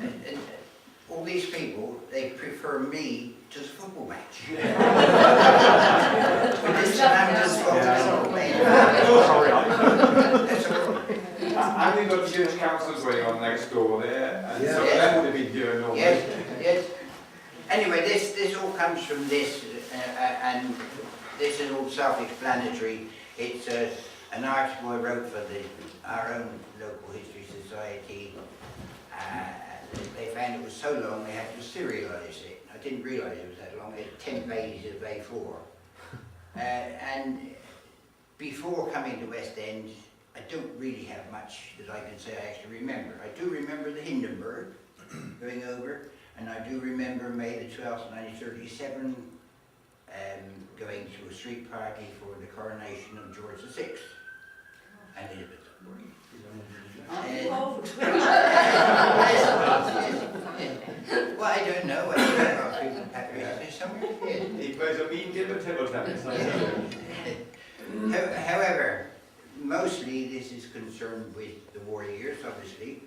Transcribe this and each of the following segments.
And all these people, they prefer me to the football match. But this time I'm just Sorry. That's all right. And we've got church councils going on next door there, and so Yeah. that would have been here normally. Yes. Anyway, this all comes from this, and this is all self-explanatory. It's an article I wrote for our own local history society. They found it was so long they had to serialise it. I didn't realise it was that long. It's 10 pages of A4. And before coming to West End, I don't really have much that I can say I actually remember. I do remember the Hindenburg going over, and I do remember May the 12th, 1937, going to a street party for the coronation of George VI and Elizabeth. Well, I don't know. I don't know about people patriotic somewhere. Yes. He plays a mean game of table tennis. However, mostly this is concerned with the war years, obviously,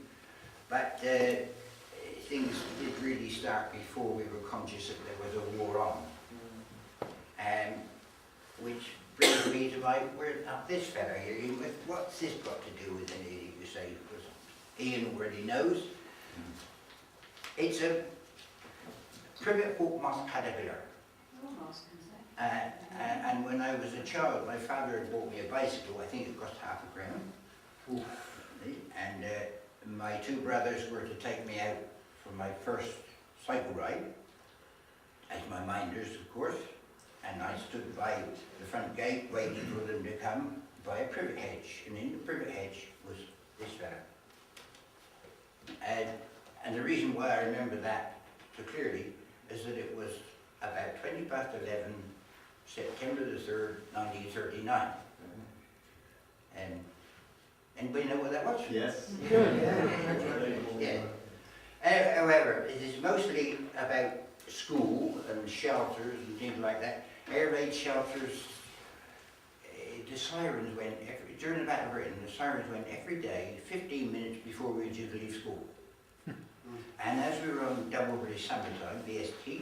but things did really start before we were conscious that there was a war on. Which brings me to this fella here. What's this got to do with anything you say? Because Ian already knows. It's a privet hawk moth caterpillar. And when I was a child, my father had bought me a bicycle. I think it cost £0.50. And my two brothers were to take me out for my first cycle ride, as my minders, of course. And I stood by the front gate waiting for them to come by a privet hedge. And in the privet hedge was this fella. And the reason why I remember that so clearly is that it was about 11, September the 3rd, 1939. Anybody know what that was? Yes. Yeah. However, it is mostly about school and shelters and things like that. Air raid shelters, the sirens went, during the Battle of Britain, the sirens went every day, 15 minutes before we were due to leave school. And as we were on double British summertime, BST,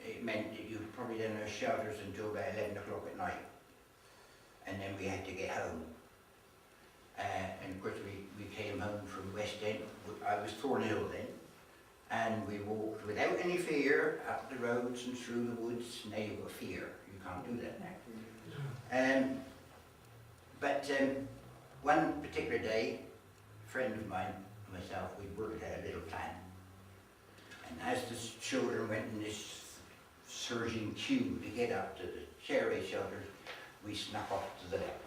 it meant that you probably didn't have shelters until about 11 o'clock at night. And then we had to get home. And of course we came home from West End. I was Thornhill then. And we walked without any fear up the roads and through the woods. Now you've got fear. You can't do that now. But one particular day, a friend of mine and myself, we worked out a little plan. And as the children went in this surging queue to get up to the chair raid shelters, we snuck off to the left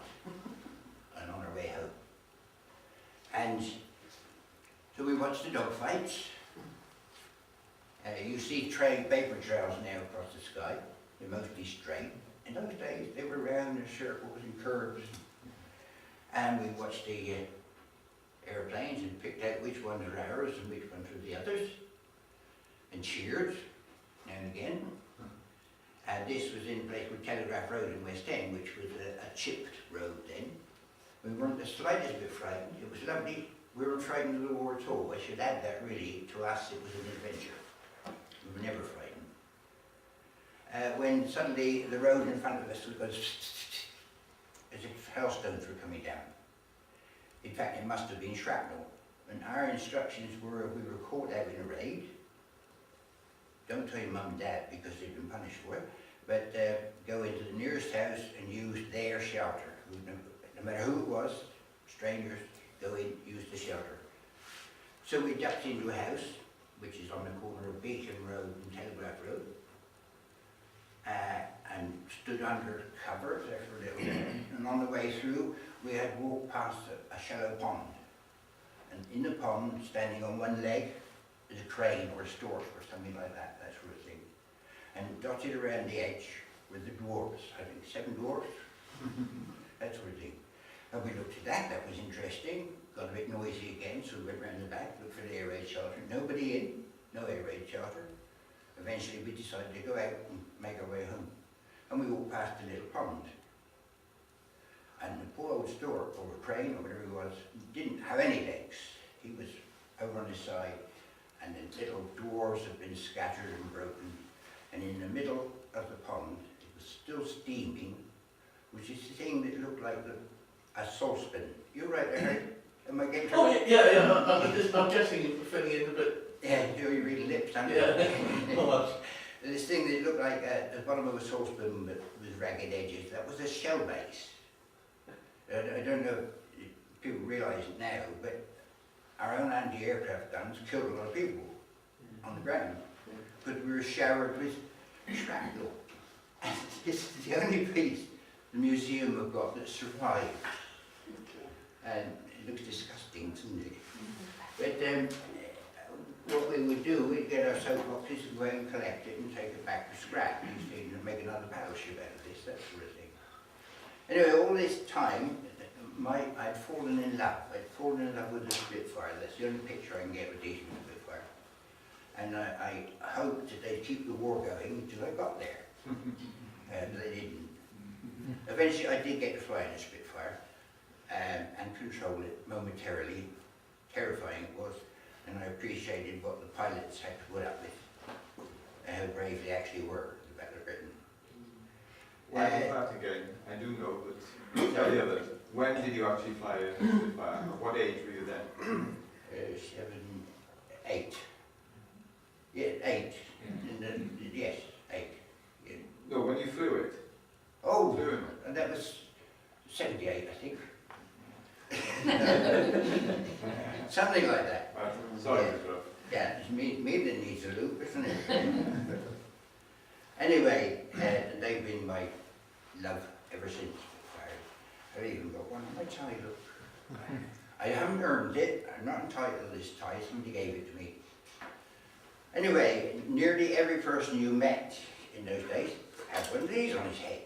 and on our way home. And so we watched the dog fights. You see paper trails now across the sky. They're mostly straight. In those days, they were round in circles and curves. And we watched the airplanes and picked out which ones were ours and which ones were the others. And cheered, now and again. And this was in a place called Telegraph Road in West End, which was a chipped road then. We weren't the slightest bit frightened. It was lovely. We weren't frightened of the war at all. I should add that really, to us it was an adventure. We were never frightened. When suddenly the road in front of us was as if hailstones were coming down. In fact, it must have been shrapnel. And our instructions were, if we were caught out in a raid, don't tell your mum and dad because they've been punished for it, but go into the nearest house and use their shelter. No matter who it was, strangers, go in, use the shelter. So we ducked into a house, which is on the corner of Beacon Road and Telegraph Road, and stood under cover there for a little bit. And on the way through, we had walked past a shallow pond. And in the pond, standing on one leg, is a crane or a stork or something like that, that sort of thing. And dotted around the edge were the dwarves, I think 7 dwarves, that sort of thing. And we looked at that, that was interesting, got a bit noisy again, so we went round the back, looked for the air raid shelter, nobody in, no air raid shelter. Eventually we decided to go out and make our way home. And we walked past the little pond. And the poor old stork, or crane, or whatever he was, didn't have any legs. He was over on the side, and the little dwarves have been scattered and broken. And in the middle of the pond, it was still steaming, which is the thing that looked like a saucepan. You're right, Eric. Am I getting Oh, yeah. I'm guessing you're filling in a bit. Yeah, you're reading lips, aren't you? Yeah. This thing that looked like the bottom of a saucepan with ragged edges, that was a shell base. I don't know if people realise it now, but our own anti-aircraft guns killed a lot of people on the ground, but we were showered with shrapnel. And this is the only piece the museum have got that survived. And it looks disgusting, doesn't it? But what we would do, we'd get our soapboxes and go out and collect it and take it back to scrap and make another battleship out of this, that sort of thing. Anyway, all this time, I'd fallen in love. I'd fallen in love with the Spitfire. That's the only picture I can get of a decent Spitfire. And I hoped that they'd keep the war going until I got there. But they didn't. Eventually, I did get to fly in a Spitfire and control it momentarily. Terrifying it was. And I appreciated what the pilots had to put up with, how brave they actually were in the Battle of Britain. When was that again? I do know, but I hear that. When did you actually fly a Spitfire? At what age were you then? 7, 8. Yeah, 8. Yes, 8. Yeah. No, when you flew it. Oh, Flew it. and that was 78, I think. Something like that. Sorry, Yeah. Mr. Yeah, it's me that needs a loop, isn't it? Anyway, they've been my love ever since. I've even got one on my tie, look. I haven't earned it, I'm not entitled to this tie, somebody gave it to me. Anyway, nearly every person you met in those days had one of these on his head.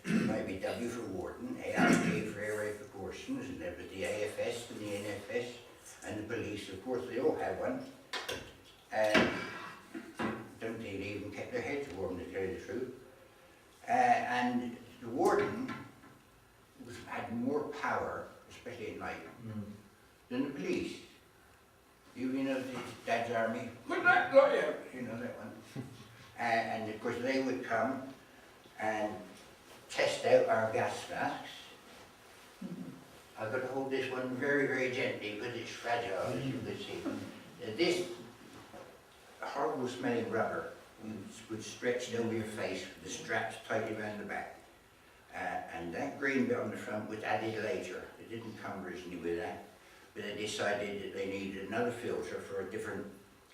Might be W for Warden, ARP for Air Raid Precautions, and there was the AFS and the NFS, and the police, of course, they all had one. And don't think they even kept their heads warm, to tell you the truth. And the Warden had more power, especially at night, than the police. You know, Dad's Army, put that guy out, you know that one. And of course they would come and test out our gas masks. I've got to hold this one very, very gently because it's fragile, as you can see. This horrible smelling rubber would stretch over your face with the straps tightly around the back. And that green bit on the front was added later. It didn't come originally with that, but they decided that they needed another filter for a different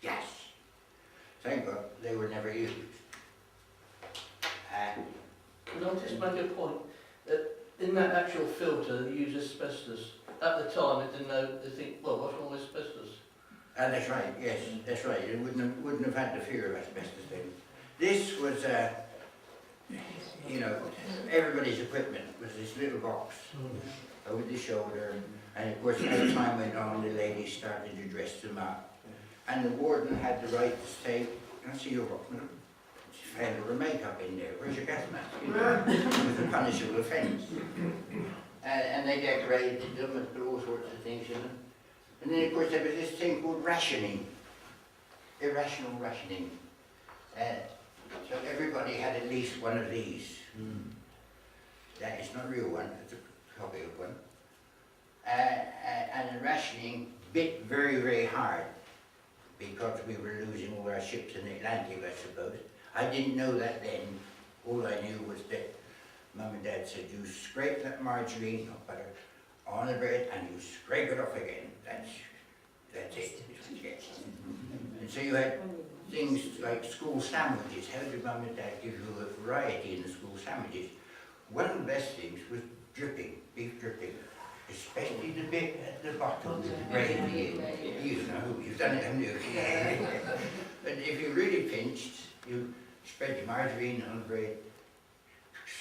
gas. Thank God they were never used. Could I just make a point that in that actual filter they use asbestos? At the time, it didn't know. They think, well, what's wrong with asbestos? That's right. Yes, that's right. You wouldn't have had the fear of asbestos then. This was, you know, everybody's equipment was this little box over the shoulder, and of course, as time went on, the ladies started to dress them up, and the warden had the right to say, "Can I see your box, madam? She found her makeup in there. Where's your gas mask?" You know, with a punishable offence. And they decorated them and put all sorts of things in them. And then, of course, there was this thing called rationing, irrational rationing. So everybody had at least one of these. That is not a real one, it's a copy of one. And the rationing bit very, very hard because we were losing all our ships in the Atlantic, I suppose. I didn't know that then. All I knew was that Mum and Dad said, you scrape that margarine or butter on the bread and you scrape it off again. That's it. And so you had things like school sandwiches. How did Mum and Dad give you a variety in the school sandwiches? One of the best things was dripping, beef dripping, especially the bit at the bottom with the gravy in. You know, you've done it, haven't you? But if you really pinched, you spread the margarine on the bread,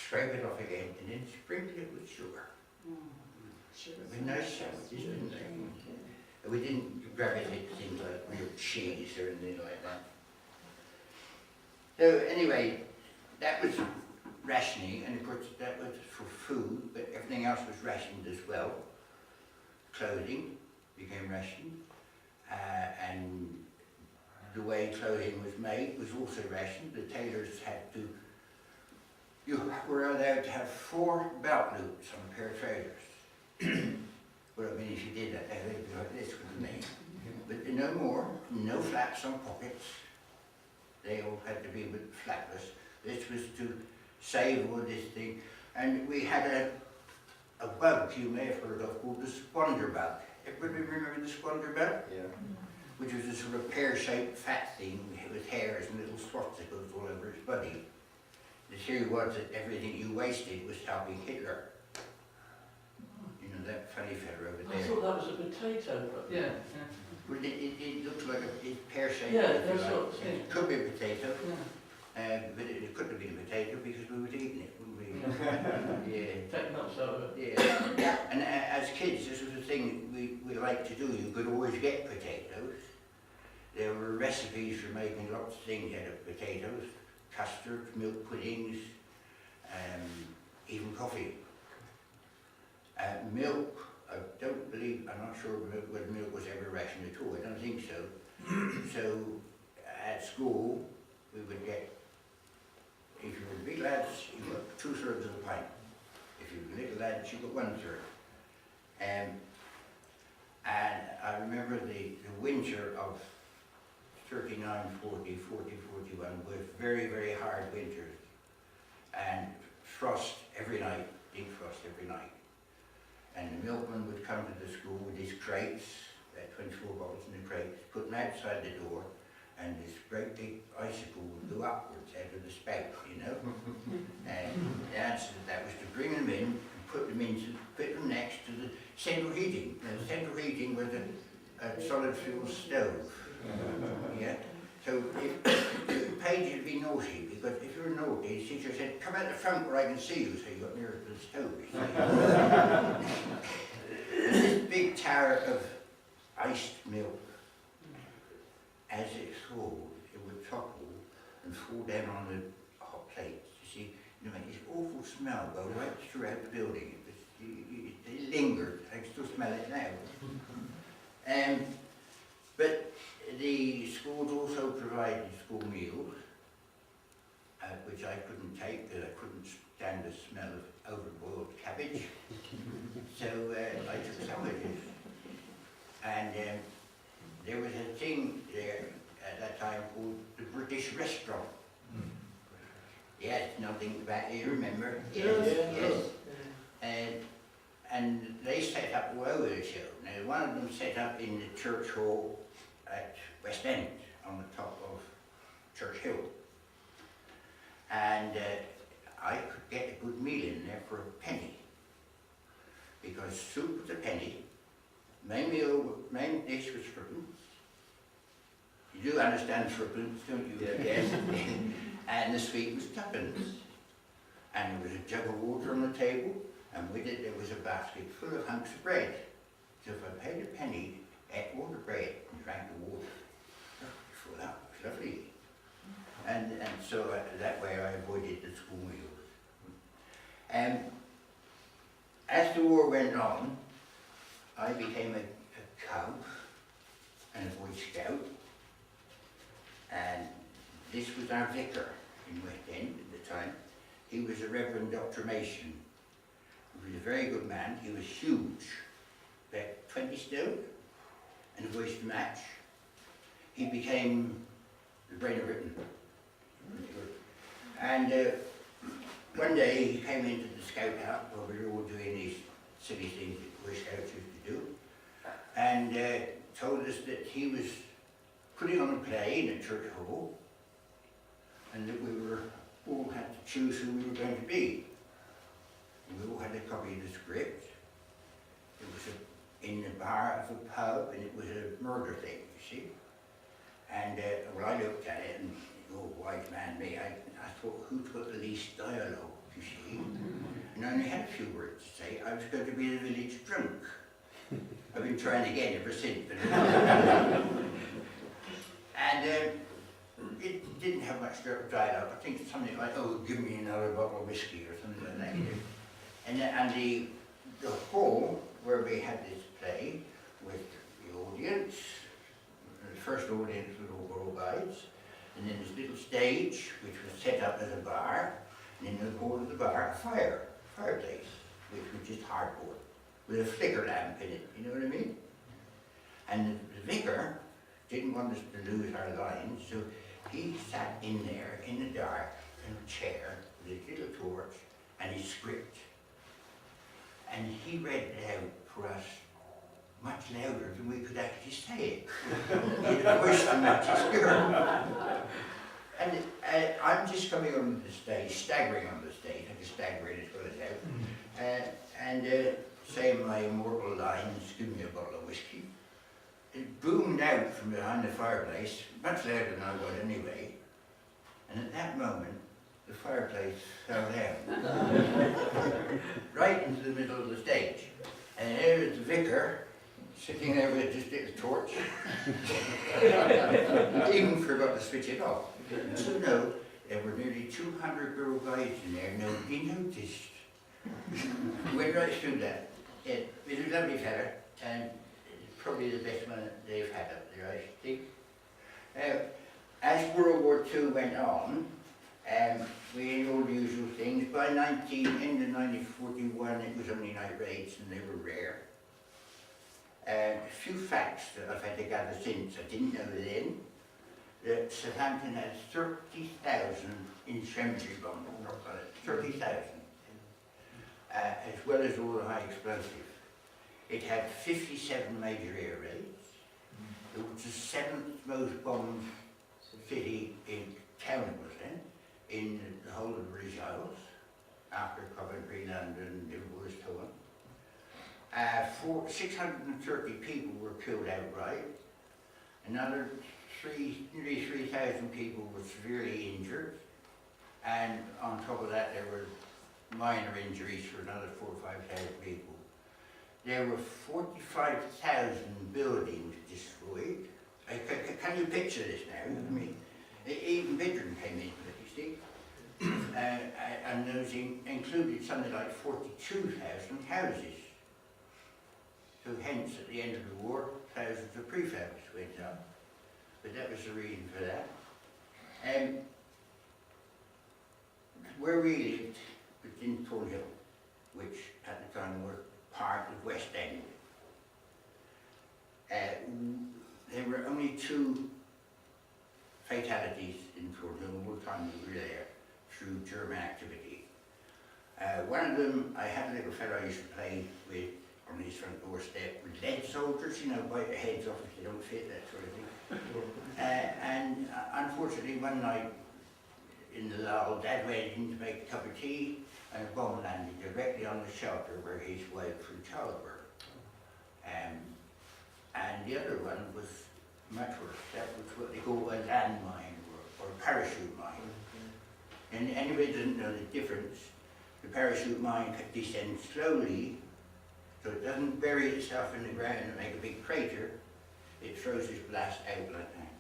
scrape it off again, and then sprinkle it with sugar. With nice sandwiches, didn't they? We didn't gravitate to things like real cheese or anything like that. So anyway, that was rationing, and of course that was for food, but everything else was rationed as well. Clothing became rationed, and the way clothing was made was also rationed. The tailors had to, you were allowed to have 4 belt loops on a pair of trousers. Well, I mean, if you did that, they'd be like this, wouldn't they? But no more, no flaps on pockets. They all had to be flapless. This was to save all this thing. And we had a bug you may have heard of called the squander bug. Everybody remember the squander bug? Yeah. Which was a sort of pear-shaped fat thing with hairs and little swastikas all over its body. The theory was that everything you wasted was helping Hitler. You know, that funny fellow over I there. thought that was a potato, but yeah. Well, it looks like it's pear-shaped. Yeah, if you that's like. what I'm saying. It could be a potato, Yeah. but it couldn't have been a potato because we were eating it, wouldn't we? Yeah. Take nuts out of it. Yeah, and as kids, this was a thing we liked to do. You could always get potatoes. There were recipes for making lots of things out of potatoes, custard, milk puddings, even coffee. Milk, I don't believe, I'm not sure whether milk was ever rationed at all. I don't think so. So at school, we would get, if you were big lads, you got 2/3 of the pint. If you were little lads, you got 1/3. And I remember the winter of 39, 40, 40, 41 were very, very hard winters. And frost every night, deep frost every night. And the milkman would come to the school with his crates, 24 bottles in the crates, put them outside the door, and this great big icicle would go upwards out of the spout, you know. And the answer to that was to bring them in and put them next to the central heating. Now, the central heating was a solid fuel stove. Yeah. So if Paige would be naughty, because if you were naughty, the teacher said, "Come out the front where I can see you," so you got nearer to the stove. You see. And this big tower of iced milk, as it thawed, it would topple and fall down on the hot plates. You see, you know, this awful smell go right throughout the building. It lingered. I can still smell it now. But the schools also provided school meals, which I couldn't take because I couldn't stand the smell of overboiled cabbage. So I took sandwiches. And there was a thing there at that time called the British Restaurant. Yes, nothing about it, you remember? Yes. And they set up all over the show. Now, one of them set up in the church hall at West End, on the top of Church Hill. And I could get a good meal in there for a penny. Because soup was a penny, main dish was threepence. You do understand threepence, don't you? Yes. And the sweet was 2pence. And there was a jug of water on the table, and with it there was a basket full of hunks of bread. So if I paid a penny, ate all the bread and drank the water. Oh, that was lovely. And so that way I avoided the school meals. As the war went on, I became a Cub and a Boy Scout. And this was our vicar in West End at the time. He was a Reverend Dr. Mason. He was a very good man. He was huge, about 20 stone, and a voice to match. He became the brain of Britain. And one day he came into the scout house where we were all doing these silly things that Boy Scouts used to do, and told us that he was putting on a play in a church hall, and that we were all had to choose who we were going to be. And we all had a copy of the script. It was in the bar of a pub, and it was a murder thing, you see. And well, I looked at it, and oh, wise man me, I thought, who'd got the least dialogue, you see? And I only had a few words to say. I was going to be the village drunk. I've been trying again ever since. And it didn't have much dialogue. I think something like, "Oh, give me another bottle of whiskey," or something like that. You know? And the hall where we had this play with the audience, first audience with all guides, and then this little stage, which was set up as a bar, and in the corner of the bar, a fireplace, which was just hardboard, with a flicker lamp in it, you know what I mean? And the vicar didn't want us to lose our lines, so he sat in there, in the dark, in a chair, with his little torch, and his script. And he read it out for us much louder than we could actually say it. He had a voice to match his girl. And I'm just coming on the stage, staggering on the stage, I can stagger in as well as out, and saying my immortal lines, give me a bottle of whiskey. It boomed out from behind the fireplace, much louder than I would anyway, and at that moment, the fireplace fell down, right into the middle of the stage. And there was the vicar, sitting there with just a little torch. Even forgot to switch it off. So no, there were nearly 200 girl guides in there, nobody noticed. Went right through that. It was a lovely fella, and it's probably the best one that they've had up there, I think. As World War II went on, we had all the usual things. By end of 1941, it was only night raids, and they were rare. A few facts that I've had to gather since. I didn't know then that Southampton had 30,000 incendiary bombs, 30,000, as well as all the high explosives. It had 57 major air raids. It was the 7th most bombed city in town, it was then, in the whole of the British Isles, after Coventry, London, Liverpool was torn. 630 people were killed outright. Another nearly 3,000 people were severely injured. And on top of that, there were minor injuries for another 4,000 or 5,000 people. There were 45,000 buildings destroyed. Can you picture this now? I mean, even Bidron came into it, you see. And those included something like 42,000 houses. So hence, at the end of the war, thousands of prefabs went up. But that was the reason for that. Where we lived was in Thornhill, which at the time were part of West End. There were only 2 fatalities in Thornhill all the time we were there through German activity. One of them, I had a little fellow I used to play with on his front doorstep with lead soldiers, you know, bite their heads off if they don't fit, that sort of thing. And unfortunately, one night in the lull, Dad went in to make a cup of tea, and a bomb landed directly on the shelter where his wife through childbirth. And the other one was much worse. That was what they call a landmine or a parachute mine. And anybody doesn't know the difference, the parachute mine descends slowly, so it doesn't bury itself in the ground and make a big crater. It throws this blast out like that.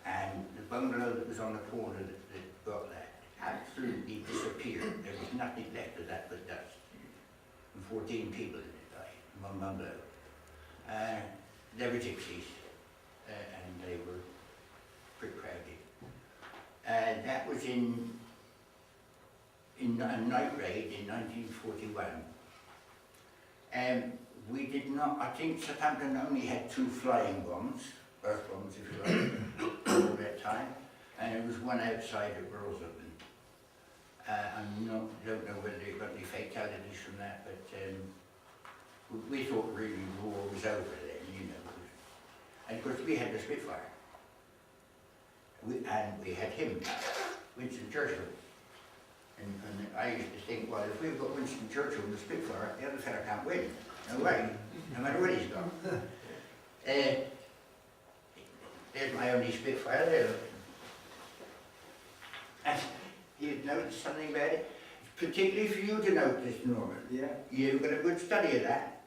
And the bungalow that was on the corner that got that absolutely disappeared. There was nothing left of that but dust. And 14 people in it died in one bungalow. They were gypsies, and they were pretty crowded. That was in a night raid in 1941. We did not, I think Southampton only had 2 flying bombs, earth bombs if you like, all that time, and there was one outside of Burlesdon. I don't know whether they got any fatalities from that, but we thought really the war was over then, you know. And of course we had the Spitfire, and we had him, Winston Churchill. And I used to think, well, if we've got Winston Churchill and the Spitfire, the other fella can't win. No way, no matter what he's got. There's my only Spitfire there. And you'd notice something about it, particularly for you to notice, Norman. Yeah. You've got a good study of that.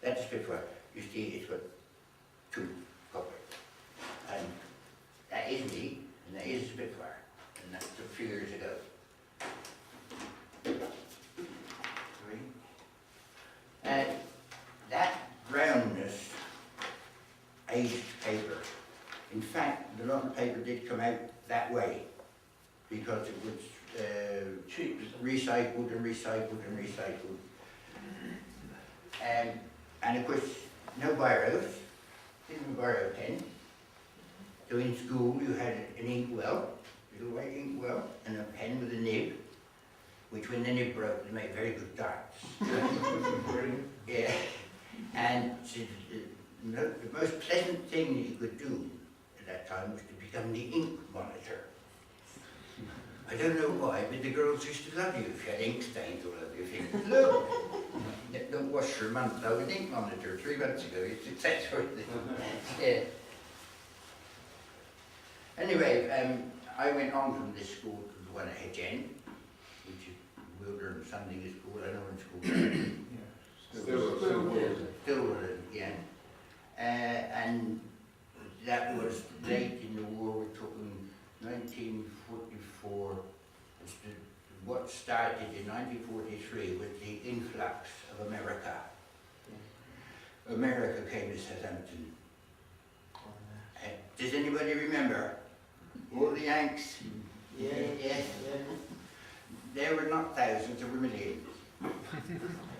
That's a Spitfire. You see, it's got 2 cockpits. And that is me, and that is a Spitfire. And that's a few years ago. And that brownness aged paper. In fact, a lot of paper did come out that way because it was Cheap. recycled and recycled and recycled. And of course, no biros, didn't borrow a pen. So in school you had an inkwell, little white inkwell, and a pen with a nib, which when the nib broke, they made very good darts. Yeah. And so the most pleasant thing that you could do at that time was to become the ink monitor. I don't know why, but the girls used to love you if you had ink stains all over your fingers. Look! Don't wash for a month. I was an ink monitor 3 months ago. It's successful. Yeah. Anyway, I went on from this school to the one at Hedge End, which is Wilder and Sunday School. I know in school. Still, yeah. And that was late in the war. We're talking 1944. What started in 1943 was the influx of America. America came to Southampton. Does anybody remember? All the Yanks? Yeah. Yes. There were not thousands, there were millions.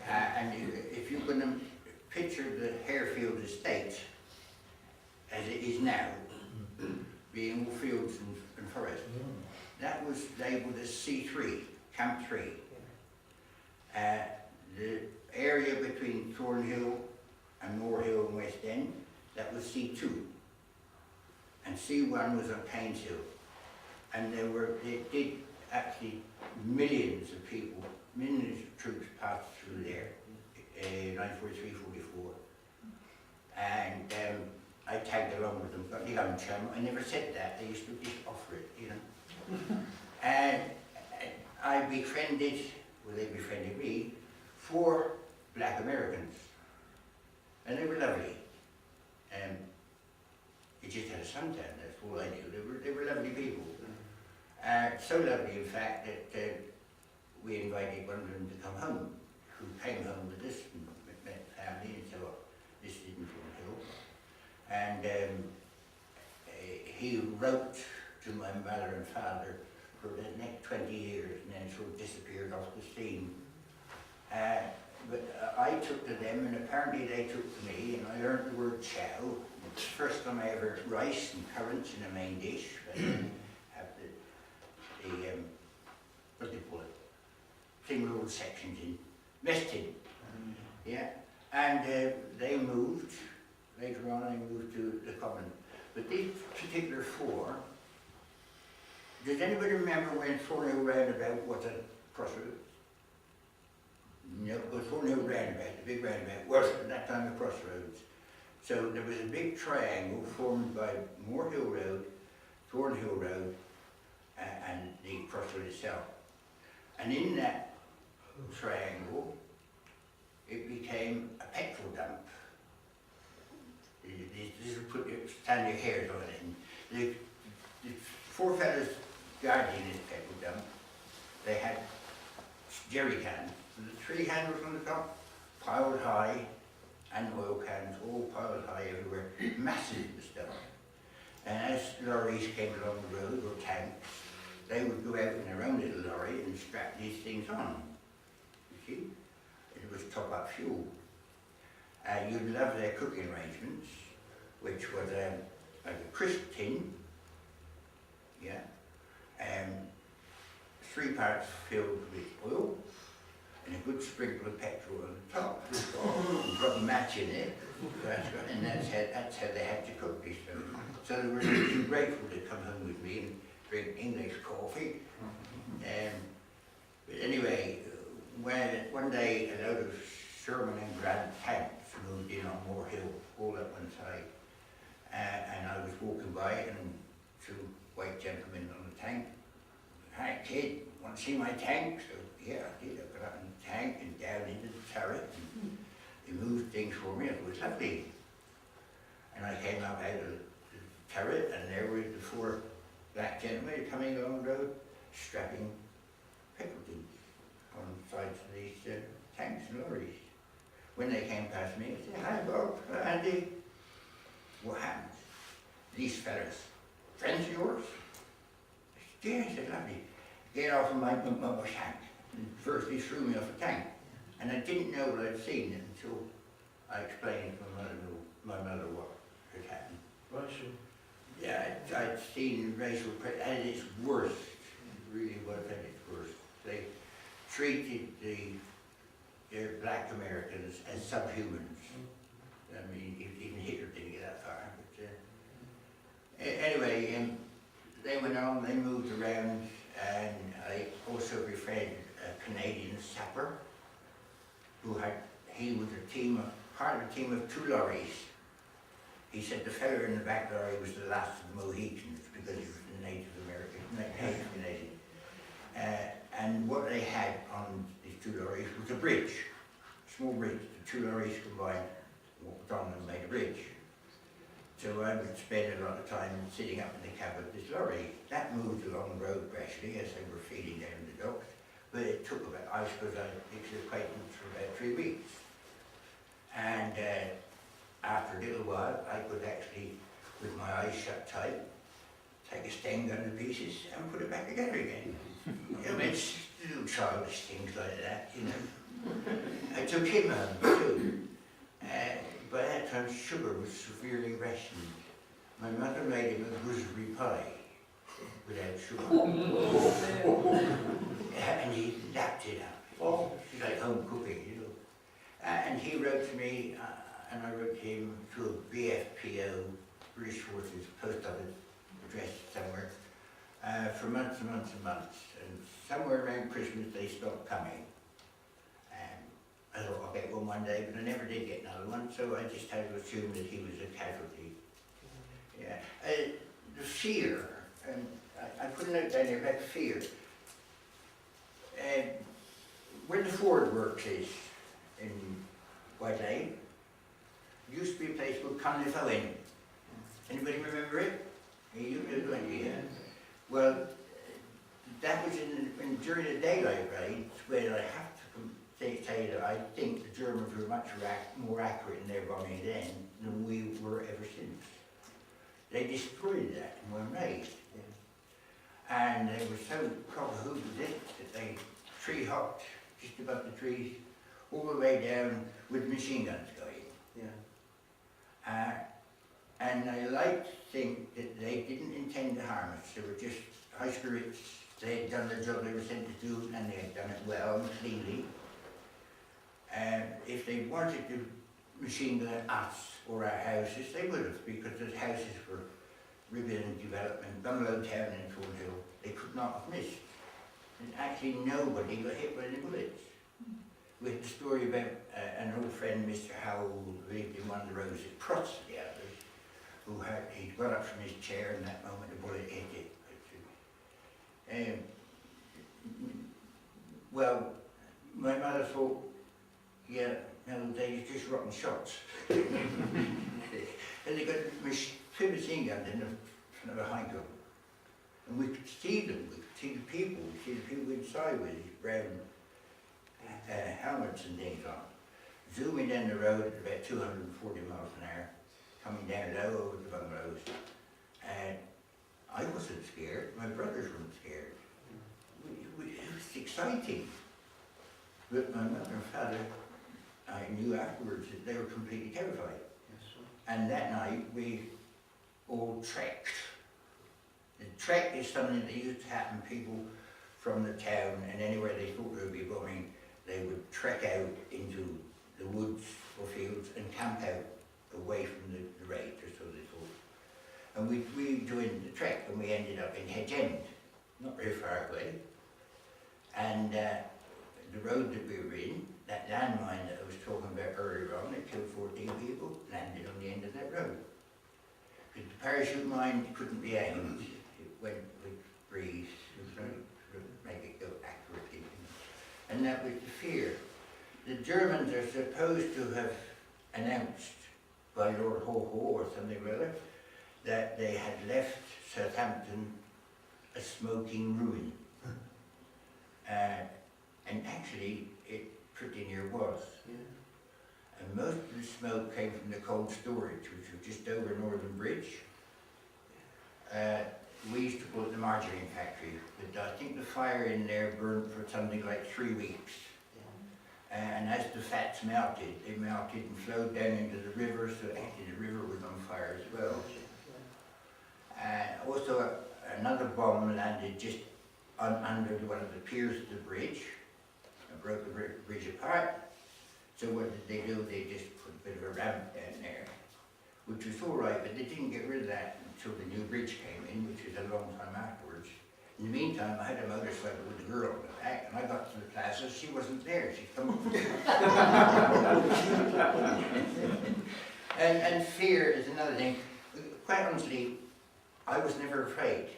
And if you can picture the Harefield estate as it is now, being all fields and forests, that was labelled as C3, Camp 3. The area between Thornhill and Moorhill and West End, that was C2. And C1 was on Paynes Hill. And it did actually millions of people, millions of troops passed through there, 1943, 44. And I tagged along with them, got the young chum. I never said that, they used to just offer it, you know. And I befriended, well, they befriended me, 4 black Americans. And they were lovely. It just had a suntan, that's all I knew. They were lovely people. So lovely, in fact, that we invited one of them to come home, who came home with us and met family and so on. This is in Thornhill. And he wrote to my mother and father for the next 20 years and then sort of disappeared off the scene. But I took to them, and apparently they took to me, and I learned the word chow. It's the first time I ever had rice and currants in a main dish. But have the what do you call it? Single little sections in, mess tin. Yeah. And they moved, later on they moved to the common. But these particular 4, does anybody remember when Thornhill Roundabout was a crossroads? No, it was Thornhill Roundabout, the big roundabout, was at that time a crossroads. So there was a big triangle formed by Moorhill Road, Thornhill Road, and the crossroad itself. And in that triangle, it became a petrol dump. This will put your, stand your hairs on it. And the 4 fellas guarding this petrol dump, they had jerry cans with the 3 handles on the top, piled high, and oil cans all piled high everywhere, massive stuff. And as lorries came along the road, or tanks, they would go out in their own little lorry and strap these things on. You see? It was top-up fuel. You'd love their cooking arrangements, which was like a crisp tin, yeah, 3 parts filled with oil, and a good sprinkle of petrol on the top. You got a match in it, and that's how they had to cook this food. So they were too grateful to come home with me and drink English coffee. But anyway, when one day a load of Sherman and Grant tanks moved in on Moorhill, all up one side, and I was walking by and 2 white gentlemen on the tank. "Hi kid, want to see my tank?" So yeah, I did. I got up in the tank and down into the turret, and they moved things for me. It was lovely. And I came up out of the turret, and there were the 4 black gentlemen coming along the road, strapping petrol tins on the sides of these tanks and lorries. When they came past me, I said, "Hi Bob, Andy." What happened? these fellas, friends of yours? Yes, they're lovely. Get off of my tank. And first he threw me off a tank. And I didn't know what I'd seen until I explained to my mother what had happened. Racial. Yeah, I'd seen racial prejudice at its worst. It really was at its worst. They treated their black Americans as subhumans. I mean, even Hitler didn't get that far. But, anyway, they went on, they moved around, and I also befriended a Canadian sapper he was part of a team of 2 lorries. He said the fellow in the back lorry was the last of the Mohicans because he was a Native American, Native Canadian. And what they had on these 2 lorries was a bridge, a small bridge. The 2 lorries combined, walked on and made a bridge. So I would spend a lot of time sitting up in the cab of this lorry. That moved along the road gradually as they were feeding down the docks, but it took about, I suppose I fixed the acquaintance for about 3 weeks. And after a little while, I could actually, with my eyes shut tight, take a stain gun to pieces and put it back together again. You know, it's little childish things like that, you know. I took him home too. By that time, sugar was severely rationed. My mother made him a gooseberry pie without sugar. And he lapped it up. It's like home cooking, you know. And he wrote to me, and I wrote to him through a BFPO, British Forces Post Office address somewhere, for months and months and months. And somewhere around Christmas, they stopped coming. I thought I'll get one day, but I never did get another one, so I just had to assume that he was a casualty. Yeah. The fear, and I put a note down here about fear. Where the Ford Works is in White Lane, used to be a place called Conliffowen. Anybody remember it? You know, yeah. Well, that was during the daylight raids, where I have to say that I think the Germans were much more accurate in their bombing then than we were ever since. They destroyed that in one raid. And they were so cock-a-hoot with it that they tree-hopped just above the trees, all the way down with machine guns going. Yeah. And I like to think that they didn't intend to harm us. They were just high spirits. They had done the job they were sent to do, and they had done it well and cleanly. If they wanted to machine gun us or our houses, they would have, because the houses were ribbon and development, bungalow town in Thornhill. They could not have missed. And actually nobody got hit by any bullets. We had the story about an old friend, Mr. Haw-Haw, who lived in one of the rows across the others, who he'd got up from his chair and that moment the bullet hit it. Well, my mother thought, yeah, no, they just rotten shots. And they got two machine guns in front of a Heinkel. And we could see them, we could see the people, we could see the people inside with these brown helmets and things on. Zooming down the road at about 240 miles an hour, coming down low over the bungalows. And I wasn't scared, my brothers weren't scared. It was exciting. But my mother and father, I knew afterwards that they were completely terrified. And that night we all trekked. The trek is something that used to happen. People from the town and anywhere they thought there would be bombing, they would trek out into the woods or fields and camp out away from the raid, or so they thought. And we joined the trek and we ended up in Hedge End, not very far away. And the road that we were in, that landmine that I was talking about earlier on, that killed 14 people, landed on the end of that road. Because the parachute mine couldn't be aimed. It went with breeze, to make it go accurately. And that was the fear. The Germans are supposed to have announced by Lord Haw-Haw or something or other that they had left Southampton a smoking ruin. And actually, it pretty near was. Yeah. And most of the smoke came from the cold storage, which was just over Northern Bridge. margarine factory, but I think the fire in there burned for something like 3 weeks. And as the fats melted, they melted and flowed down into the river, so actually the river was on fire as well. And also another bomb landed just under one of the piers of the bridge and broke the bridge apart. So what did they do? They just put a bit of a ramp down there, which was all right, but they didn't get rid of that until the new bridge came in, which was a long time afterwards. In the meantime, I had a motorcycle with a girl on the back, and I got to the plaza, she wasn't there, she'd come up. and fear is another thing. Quite honestly, I was never afraid.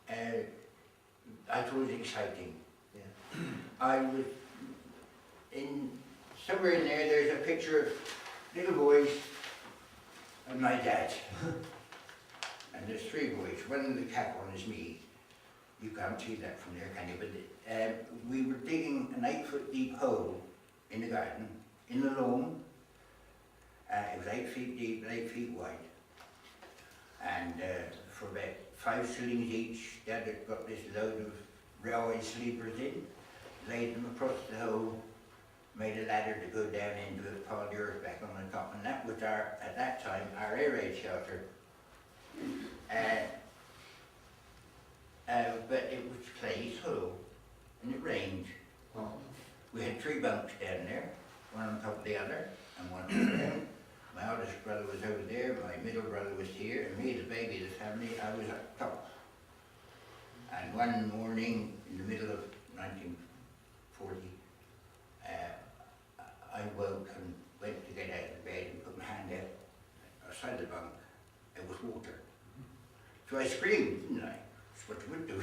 I thought it was exciting. Yeah. I was somewhere in there, there's a picture of little boys and my dad. And there's 3 boys, one with the cap on is me. You can't see that from there, can you? But we were digging an 8-foot deep hole in the garden, in the lawn. It was 8 feet deep and 8 feet wide. And for about 5 shillings each, Dad had got this load of railway sleepers in, laid them across the hole, made a ladder to go down into it, piled the earth back on the top, and that was at that time, our air raid shelter. But it was clay soil, and it rained. Oh. We had 3 bunks down there, one on top of the other, and one on the ground. My oldest brother was over there, my middle brother was here, and me, the baby of the family, I was up top. And one morning, in the middle of 1940, I woke and went to get out of bed and put my hand out outside the bunk. It was water. So I screamed, didn't I? That's what you would do.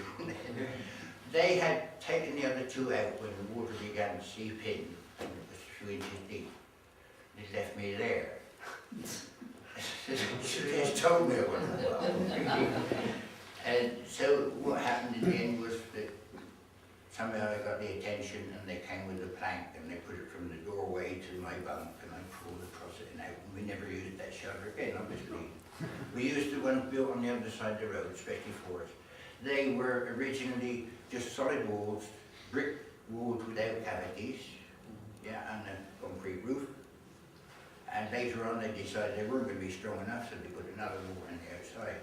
They had taken the other 2 out when the water began to seep in, and it was a few inches deep. They left me there. Should have just told me I wasn't well. And so what happened in the end was that somehow I got the attention, and they came with a plank and they put it from the doorway to my bunk, and I crawled across it and out, and we never used that shelter again, obviously. We used the ones built on the other side of the road, especially for us. They were originally just solid walls, brick walls without cavities, yeah, and a concrete roof. And later on they decided they weren't going to be strong enough, so they put another wall on the outside.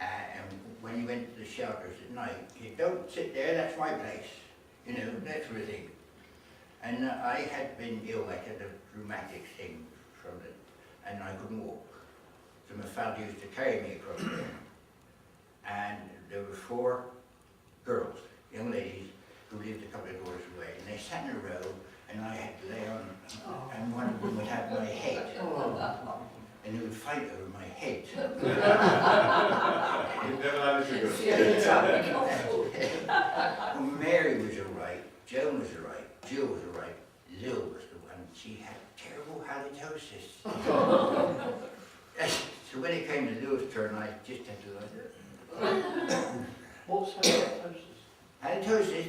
And when you went to the shelters at night, you don't sit there, that's my place, you know, that sort of thing. And I had been ill, I had a rheumatic thing from it, and I couldn't walk. So my father used to carry me across there. And there were 4 girls, young ladies, who lived a couple of doors away, and they sat in a row, and I had to lay on, and one of them would have my head. And they would fight over my head. Never had it so good. Well, Mary was all right, Joan was all right, Jill was all right, Lil was the one, she had terrible halitosis. So when it came to Lil's turn, I just had to like it. What's halitosis? Halitosis,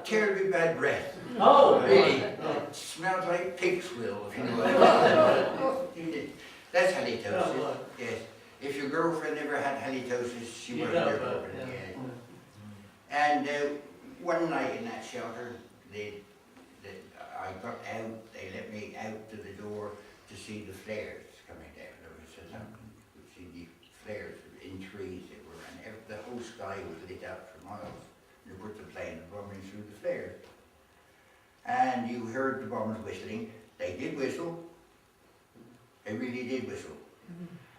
terribly bad breath. Oh, Really, it smells like pig swill, if you know what I mean. That's halitosis, Oh, right. yes. If your girlfriend ever had halitosis, she You wasn't know your about it, girlfriend, yeah. yeah. And one night in that shelter, I got out, they let me out to the door to see the flares coming down. There was something, you could see the flares in trees that were, and the whole sky was lit up for miles. And they put the plane bombing through the flares. And you heard the bombs whistling. They did whistle. They really did whistle.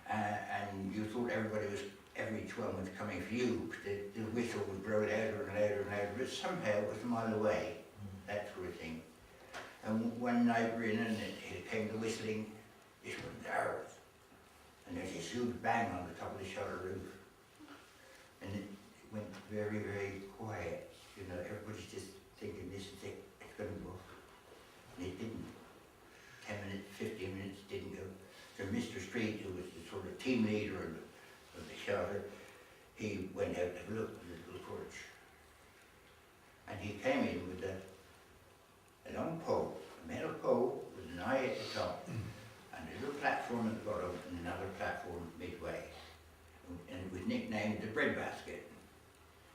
And you thought every one was coming for you. The whistle would grow louder and louder and louder, but somehow it was a mile away, that sort of thing. And one night we were in, and it came to whistling, this was ours. And there's this huge bang on the top of the shutter roof. And it went very, very quiet. You know, everybody's just thinking, this is it, it's going to go off. And it didn't. 10 minutes, 15 minutes, didn't go. So Mr. Street, who was the sort of team leader of the shelter, he went out to look with his little torch. And he came in with a long pole, a metal pole with an eye at the top, and a little platform at the bottom, and another platform midway. And it was nicknamed nicknamed the breadbasket.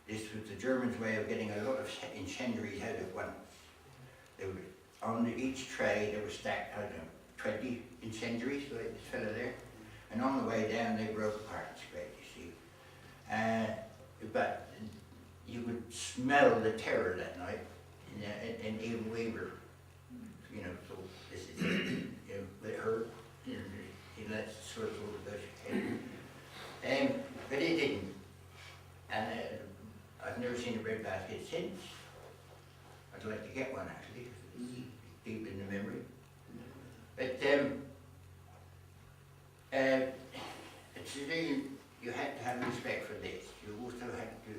This was the Germans' way of getting a lot of incendiaries out at once. They were, on each tray they were stacked, I don't know, 20 incendiaries, like this fella there. And on the way down they broke apart and spread, you see. But you could smell the terror that night, and even we were, you know, so this is, you know, it hurt, you know, that's sort of goes ahead. But it didn't. And I've never seen a breadbasket since. I'd like to get one actually, because it's deep in the memory. But today you had to have respect for this. You also had to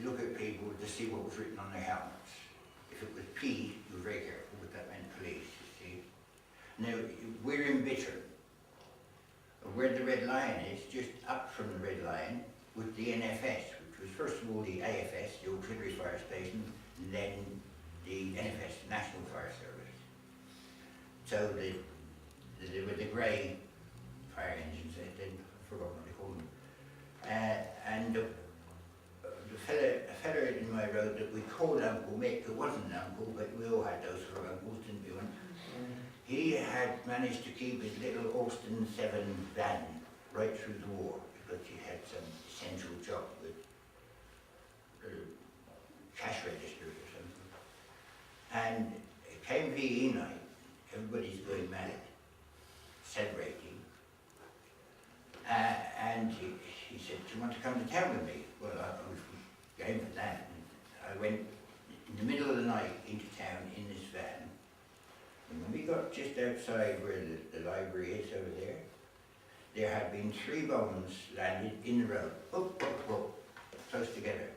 look at people to see what was written on their helmets. If it was P, you were very careful, but that meant police, you see. Now, we're in Bittern. Where the Red Lion is, just up from the Red Lion, was the NFS, which was first of all the AFS, the Auxiliary Fire Station, and then the NFS, National Fire Service. So there were the grey fire engines, I forgot what they called them. And a fella in my road that we called Uncle Mick, who wasn't an uncle, but we all had those sort of uncles, didn't we? He had managed to keep his little Austin 7 van right through the war because he had some essential job with cash registers or something. And it came VE night, everybody's going mad, celebrating. And he said, do you want to come to town with me? Well, I was game for that. And I went in the middle of the night into town in this van. And when we got just outside where the library is over there had been 3 bombs landed in the road, close together.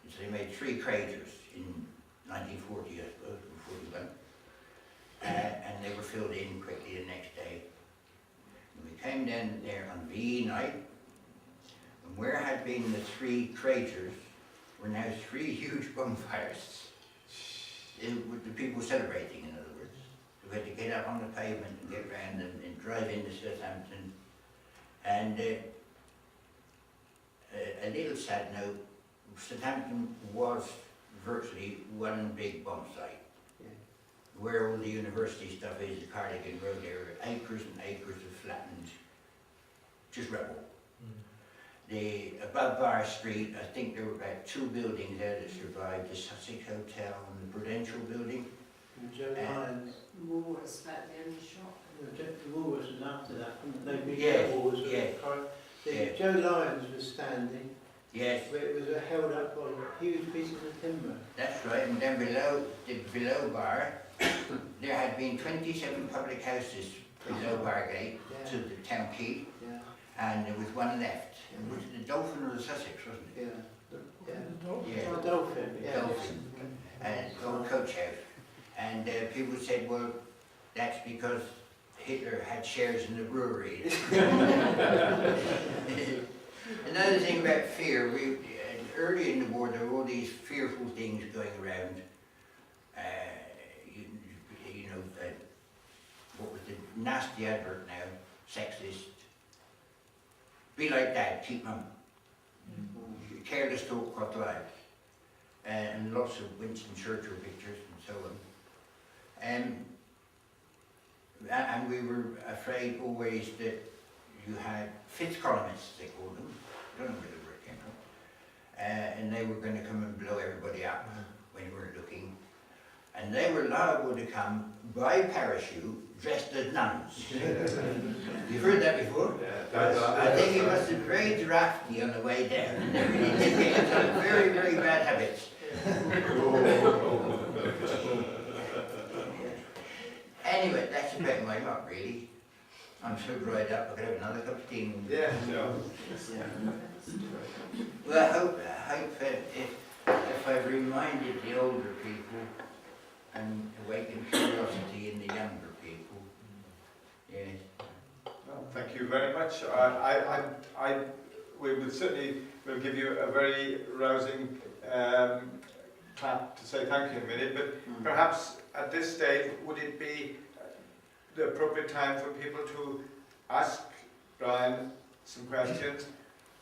And so they made 3 craters in 1940, I suppose, or 41. And they were filled in quickly the next day. And we came down there on VE night, and where had been the 3 craters were now 3 huge bonfires. With the people celebrating, in other words. We had to get up on the pavement and get round and drive into Southampton. And a little sad note, Southampton was virtually one big bomb site. Yeah. Where all the university stuff is, the Cardigan Road, there are acres and acres of flattened, just rubble. Above Bar Street, I think there were about 2 buildings there that survived, the Sussex Hotel and the Prudential Building. And Joe Lyons. Woolworths, about the only shop. The Woolworths was after that, and they beat Yes, Woolworths. yes. Joe Lyons was standing. Yes. But it was held up by huge pieces of timber. That's right, and then below Bar, there had been 27 public houses below Bargate to the town quay, and there was one left. It was the Dolphin or the Sussex, wasn't it? Yeah. The Dolphin. The Dolphin. And it's called Coach House. And people said, well, that's because Hitler had shares in the brewery. Another thing about fear, early in the war there were all these fearful things going around. What was the nasty advert now? Sexist. Be like Dad, keep mum. Careless talk cost lives. And lots of Winston Churchill pictures and so on. And we were afraid always that you had fifth columnists, they called them. I don't know where the word came from. And they were going to come and blow everybody up when you weren't looking. And they were liable to come by parachute dressed as nuns. You've heard that before? Yeah, I think it must have been very drafty on the way down. And they really did get into some very, very bad habits. Anyway, that's about my lot, really. I'm so dried up, I could have another cup of tea. Yeah, sure. Well, I hope if I've reminded the older people and awakened curiosity in the younger people. Yes. Well, thank you very much. We would certainly will give you a very rousing clap to say thank you in a minute, but perhaps at this stage, would it be the appropriate time for people to ask Brian some questions?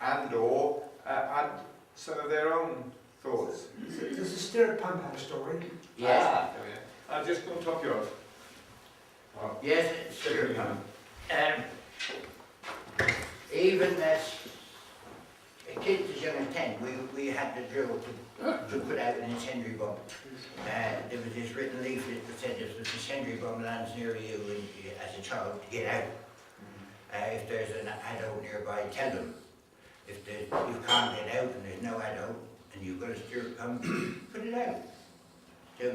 and/or add some of their own thoughts. Does the stirrup pump have a story? Yes, Ah, there we are. I'll just go and top you off. Oh. yes, it's sure. Even as kids as young as 10, we had the drill to put out an incendiary bomb. There was this written leaflet that said if the incendiary bomb lands near you as a child, to get out. If there's an adult nearby, tell them. If you can't get out and there's no adult and you've got a stirrup pump, put it out. So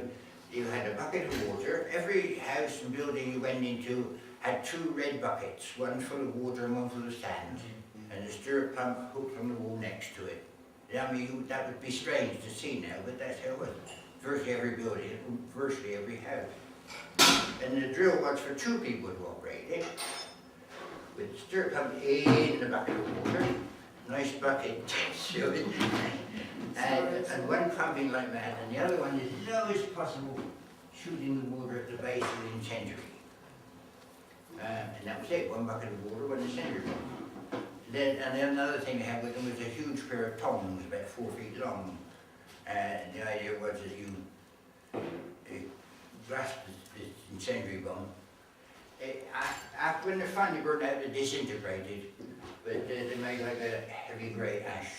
you had a bucket of water. Every house and building you went into had 2 red buckets, one full of water and one full of sand, and a stirrup pump hooked on the wall next to it. I mean, that would be strange to see now, but that's how it was. Virtually every building, virtually every house. And the drill was for 2 people to operate it, with the stirrup pump in the bucket of water, nice bucket, so it, and one pumping like that, and the other one as low as possible, shooting the water at the base of the incendiary. And that was it, 1 bucket of water, 1 incendiary. Then another thing they had with them was a huge pair of tongs, about 4 feet long. And the idea was that you grasp this incendiary bomb. When they finally burned out, they disintegrated, but they made like a heavy grey ash.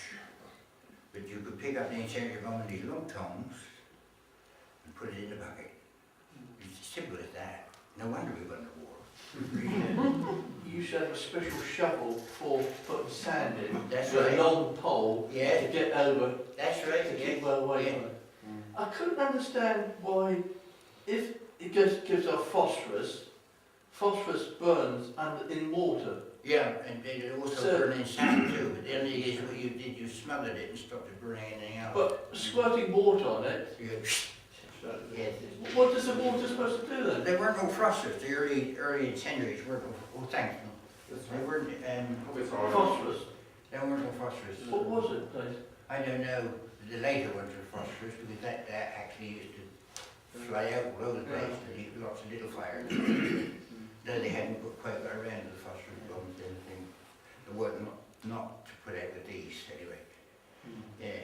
But you could pick up the incendiary bomb with these long tongs and put it in the bucket. It's as simple as that. No wonder we won the war. You should have a special shovel for putting sand in. That's with right. a long pole Yeah. to get over, That's right, to yeah. keep well away from it. I couldn't understand why, if it gives off phosphorus, phosphorus burns in water. Yeah, and it also So- burned in sand too, but the only thing is what you did, you smothered it and stopped it burning anything else. But squirting water on it, You go, yes. what is the water supposed to do then? There weren't no phosphorus, the early incendiaries weren't, oh thanks, they weren't, Phosphorus. there weren't no phosphorus. What was it, please? I don't know, the later ones were phosphorus, because that actually used to fly out all over the place, and leave lots of little fires. No, they hadn't quite got around to the phosphorus bombs and everything. They were not to put out with these, anyway. Yeah.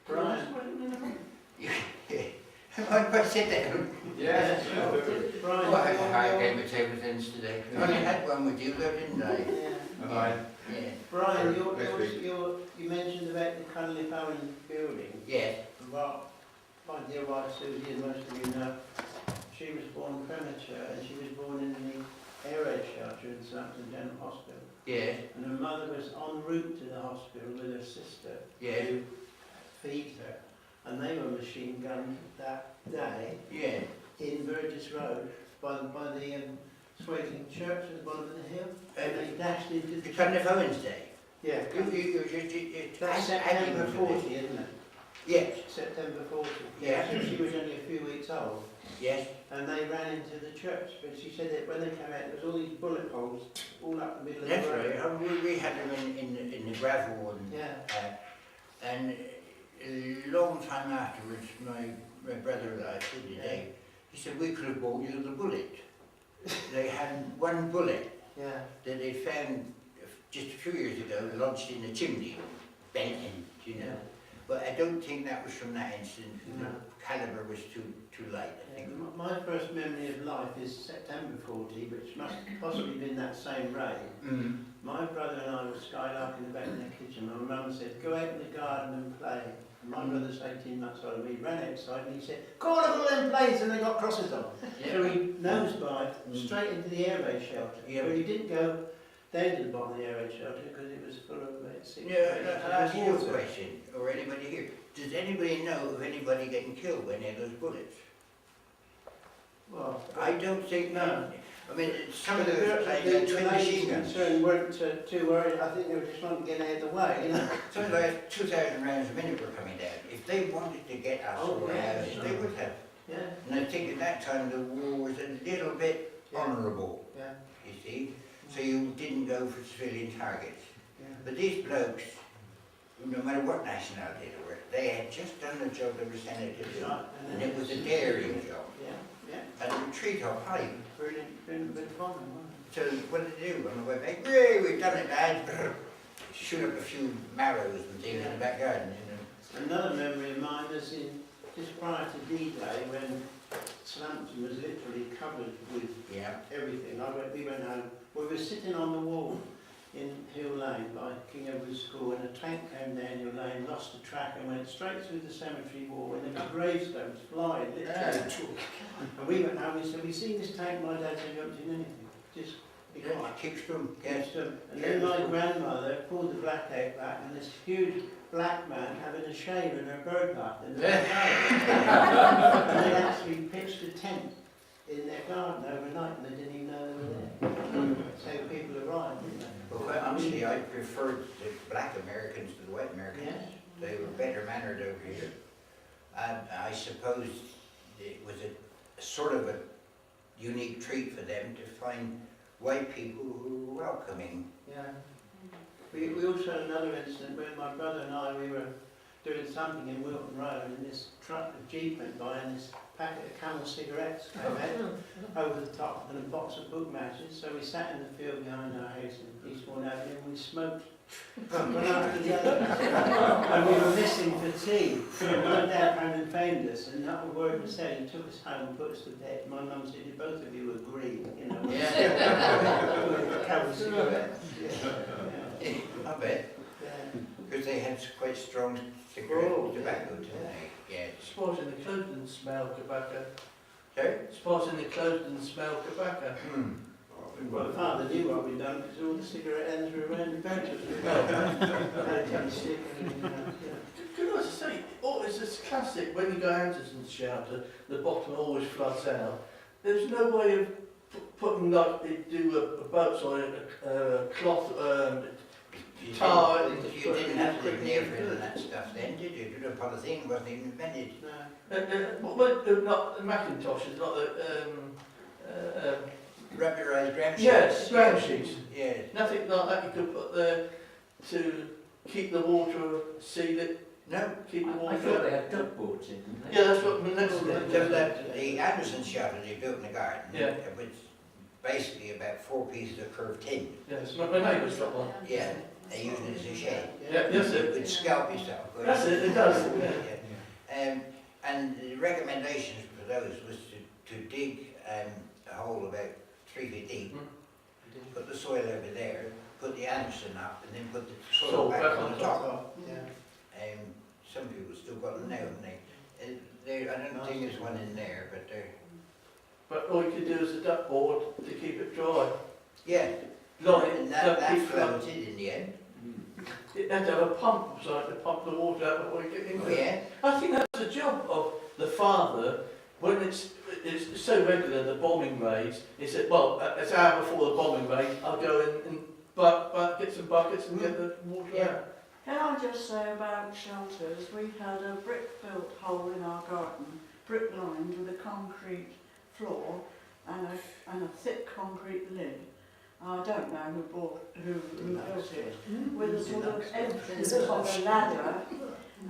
Brian, I sit down. Yes. Brian, Oh, I had a high game of table tennis today. I only had one with you though, didn't I? Yeah. And I, Yeah. Brian, Next week. you mentioned about the Cunliffe Owen building. Yes. Well, my dear wife Susie, and most of you know, she was born premature and she was born in the air raid shelter in Southampton General Hospital. Yes. And her mother was en route to the hospital with her sister Yes. to feed her. And they were machine gunned that day Yeah. in Burgess Road by the Swaiting Church at the bottom of the hill. And they dashed into The the Cunliffe Owens Day. Yeah, that's That's September 40, isn't it? Yes. September 40. Yeah. So she was only a few weeks old. Yes. And they ran into the church, but she said that when they came out, there was all these bullet holes all up the middle of That's the road. right. We had them in the gravel and Yeah. and a long time afterwards, my brother and I said today, he said we could have bought you the bullet. They had 1 bullet Yeah. that they found just a few years ago lodged in the chimney, bent in, you know. But I don't think that was from that incident. No. The calibre was too light, I think. My first memory of life is September 40, which must have possibly been that same raid. Mm. My brother and I were skylarking about in the kitchen. My mum said, go out in the garden and play. And my brother's 18 months old and we ran outside and he said, call up all them plays, and they got crosses on. So he nosedived straight into the air raid shelter. Yeah. But he didn't go down to the bottom of the air raid shelter because it was full of sick Yeah, I'll ask you a water. question, or anybody here. Does anybody know of anybody getting killed by any of those bullets? Well, I don't think, No. I mean, some of the those playing twin machine guns. concerned weren't too worried. I think they were just wanting to get out of the way, you know. Something like 2,000 rounds a minute were coming down. If they wanted to get us Oh, or yeah, ours, sure. they would have. Yeah, And I think at that time the war was a little bit Yeah. honourable, yeah, you see. So you didn't go for civilian targets. yeah. But these blokes, no matter what nationality they were, they had just done the job they were sent out to do. Right, And it was a daring job. Yeah, yeah. And the treetop high. Brilliant, brilliant bit of fun, wasn't So what did they do on the way back? Hey, we've done it, lads. shoot up a few marrows and things in the back garden, you know. Another memory of mine was in just prior to D-Day when Slampton was literally covered with Yeah. everything. We went home. We were sitting on the wall in Hill Lane by King Edward's School, and a tank came down Hill Lane, lost the track and went straight through the cemetery wall, and the gravestones flying literally. And we went home and said, "We seen this tank." My dad said, "You haven't seen anything. Just be quiet." Keeps them, yes. And then my grandmother pulled the black egg back, and this huge black man having a shave in her bird bath in their garden. And they actually pitched a tent in their garden overnight, and they didn't even know they were there. So people arrived, didn't they? Well, honestly, I preferred the black Americans to the white Americans. Yes. They were better mannered over here. And I suppose it was a sort of a unique treat for them to find white people who were welcoming. Yeah. We also had another incident when my brother and I, we were doing something in Wilton Road, and this truck, a Jeep went by, and this packet of Camel cigarettes came out over the top, and a box of book matches. So we sat in the field behind our house in Eastbourne Avenue, and we smoked one after the other. And we were missing for tea. And my dad came and found us, and not a word was said. He took us home and put us to bed. My mum said, "Both of you agree, you know." With Camel cigarettes. Yeah. I bet, because they had quite strong cigarette tobacco, didn't they? Yeah. Spots in the clothes didn't smell tobacco. Sorry? Spots in the clothes didn't smell tobacco. Well, Father knew what we'd done because all the cigarette ends were around the benches. Could I say, it's this classic, when you go Anderson's shelter, the bottom always floods out. There's no way of putting, like they do a boat or a cloth tar. You didn't have to near for that stuff then, did you? The polythene wasn't even invented. Well, not the Macintosh, it's not the Rubberized ground sheets. yes, ground sheets. Yeah. Nothing like that you could put there to keep the water sealed. No. Keep the water. I thought they had duckboards in, didn't they? Yeah, that's what my next did. Just that the Anderson shelter they built in the garden, Yeah. it was basically about 4 pieces of curved tin. Yes, my neighbour's got one. Yeah. They used it as a shed. Yeah, that's You it. could scalp yourself. That's it, it does. Yeah. Yeah. And the recommendations for those was to dig a hole about 3 feet deep, put the soil over there, put the Anderson up, and then put the soil back on the top. Some people still got them now, haven't they? I don't think there's one in there, but they're... But all you could do is a duck board to keep it dry. Yeah. Like, And that floated in the end. it had to have a pump, so to pump the water out before you get into Oh it. yeah? I think that's the job of the father, when it's so regular, the bombing raids, he said, well, it's an hour before the bombing raid, I'll go in and get some buckets and get the water out. Can I just say about shelters, we had a brick-built hole in our garden, brick-lined with a concrete floor and a thick concrete lid. I don't know who built it, with a sort of entrance of a ladder,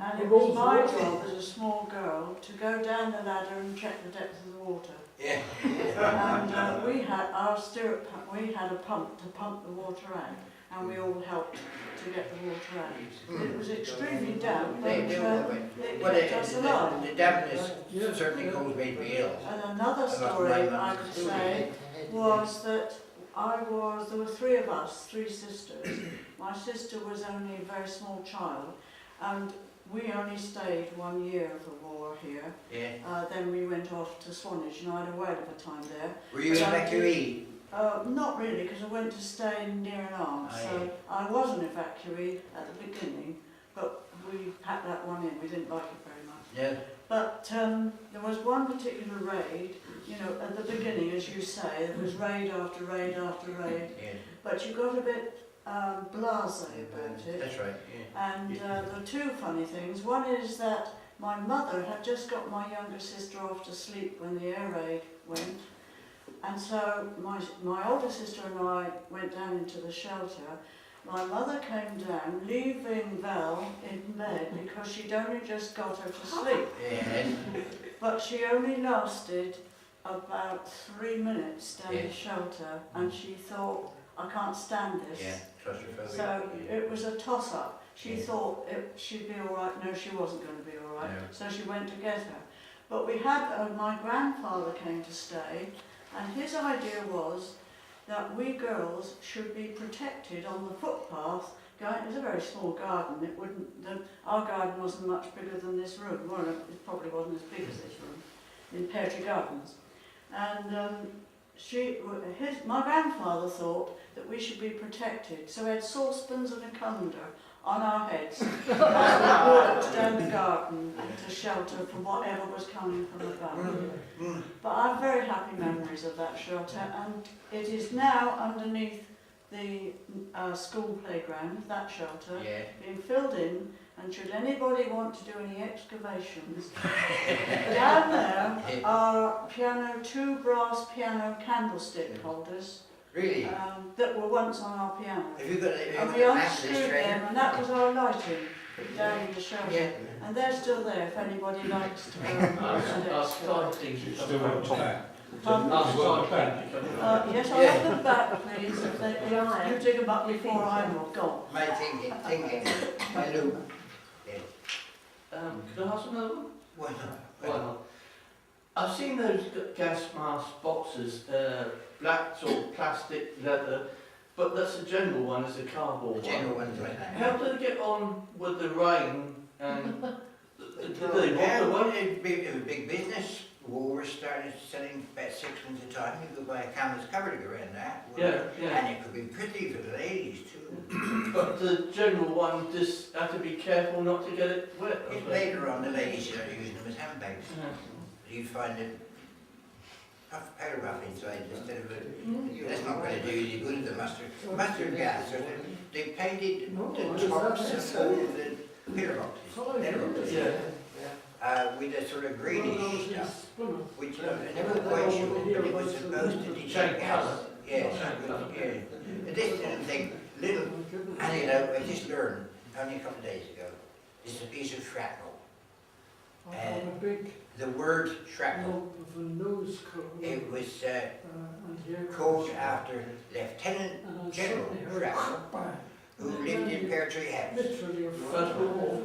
and it was my job as a small girl to go down the ladder and check the depth of the water. Yeah. And we had our stirrup pump, we had a pump to pump the water out, and we all helped to get the water out. It was extremely damp, but They do. it Well, kept us alive. the dampness certainly caused me to be ill. And another story I could say was that there were 3 of us, 3 sisters. My sister was only a very small child, and we only stayed 1 year of the war here. Yeah. Then we went off to Swanage, and I had a whale of a time there. Were you evacuee? Not really, because I went to stay near an arm, so I was an evacuee at the beginning, but we packed that one in, we didn't like it very much. Yeah. But there was one particular raid, you know, at the beginning, as you say, there was raid after raid after raid, Yeah. but you got a bit blasé about it. That's right, yeah. And there are 2 funny things. One is that my mother had just got my younger sister off to sleep when the air raid went. And so my older sister and I went down into the shelter. My mother came down, leaving Val in bed because she'd only just got her to sleep. Yeah. But she only lasted about 3 minutes down Yeah. the shelter, and she thought, I can't stand this. Yeah. Claustrophobic. So it was a toss-up. She thought she'd be all right. No, she wasn't going to be all right. No. So she went to get her. But we had, my grandfather came to stay, and his idea was that we girls should be protected on the footpath. It was a very small garden. It wouldn't. Our garden wasn't much bigger than this room. Well, it probably wasn't as big as this room in Pear Tree Gardens. And my grandfather thought that we should be protected, so we had saucepans and a colander on our heads as we walked down the garden to shelter from whatever was coming from above. But I have very happy memories of that shelter, and it is now underneath the school playground, that shelter, Yeah. being filled in, and should anybody want to do any excavations, down there are two brass piano candlestick holders Really? that were once on our piano. Have you got And a we map of this unscrewed them, treasure? and that was our lighting down in the shelter. Yeah. And they're still there if anybody likes to go and Our visit it. starting to Still on top. Our starting to come. Yes, I'll have them back, please. If you dig them up before I'm gone. My thinking, hello. Yeah. Could I ask another one? Why not? Well, I've seen those gas mask boxes, black sort of plastic, leather, but that's the general one, is a cardboard The one. general ones like that. How do they get on with the rain and did they Yeah, want well, it was big business. Woolworths started selling about 6 ones a time. You could buy a canvas cover to go around that. Yeah, yeah. And it could be pretty for the ladies too. But the general one just have to be careful not to get it wet. I It's suppose. later on the ladies started using them as handbags. Yeah. You'd find a powder puff inside instead of a... That's not going to do any good, the mustard gas. So they painted the tops of all the pillar boxes. Yeah. With a sort of greenish stuff, which I'm never quite sure, but it was supposed to detect Change gas. colour. Yes, yeah. And this little thing, and you know, I just learned only a couple of days ago, it's a piece of shrapnel. And a big the word shrapnel, lump of a nose cone. it was And here called comes- after Lieutenant and I General suddenly heard Shrapnel, bang. who lived in Pear Tree House. Literally a First World War.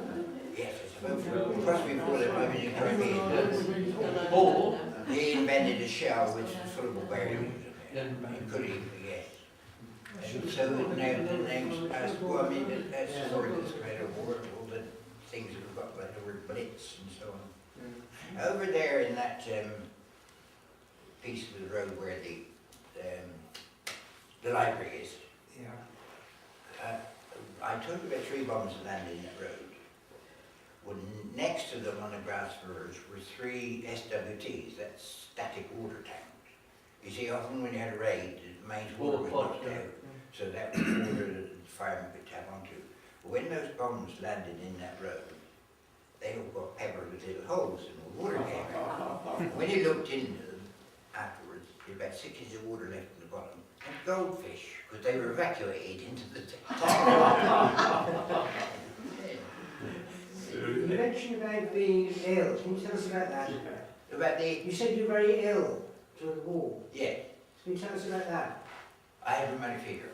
Yes, it's about, plus before the moving in Caribbean. Or, He invented a shell which was full of bariums yeah. in it. It could even, yes. And so now the names, well, I mean, that's the word that's right over all the things that we've got, like the word blitz and so on. Over there in that piece of the road where the library is, I told you about 3 bombs that landed in that road. Well, next to them on the grass verge were 3 SWTs, that's static water tanks. You see, often when you had a raid, the main water was knocked out, so that was water that the firemen could tap onto. But when those bombs landed in that road, they all got peppered with little holes and the water came out. When you looked into them afterwards, there were about 6 inches of water left at the bottom, and goldfish, because they were evacuated into the tank. You mentioned about being ill. Can you tell us about that? About the, You said you're very ill during the war. yeah, Can you tell us about that? I have rheumatic fever.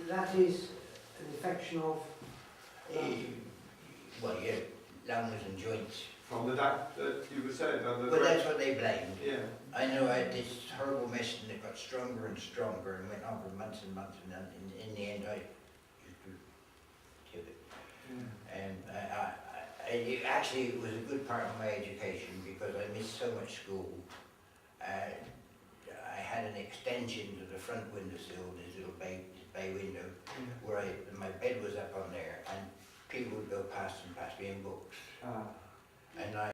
That is an infection of... Well, yeah, lungs and joints. From the damp that you were saying on the... Well, that's what they blamed. Yeah. I know I had this horrible mess and it got stronger and stronger and went on for months and months, and then in the end I used to kill it. And it actually was a good part of my education because I missed so much school. I had an extension to the front windowsill, this little bay window, where my bed was up on there, and people would go past and pass me in books. And I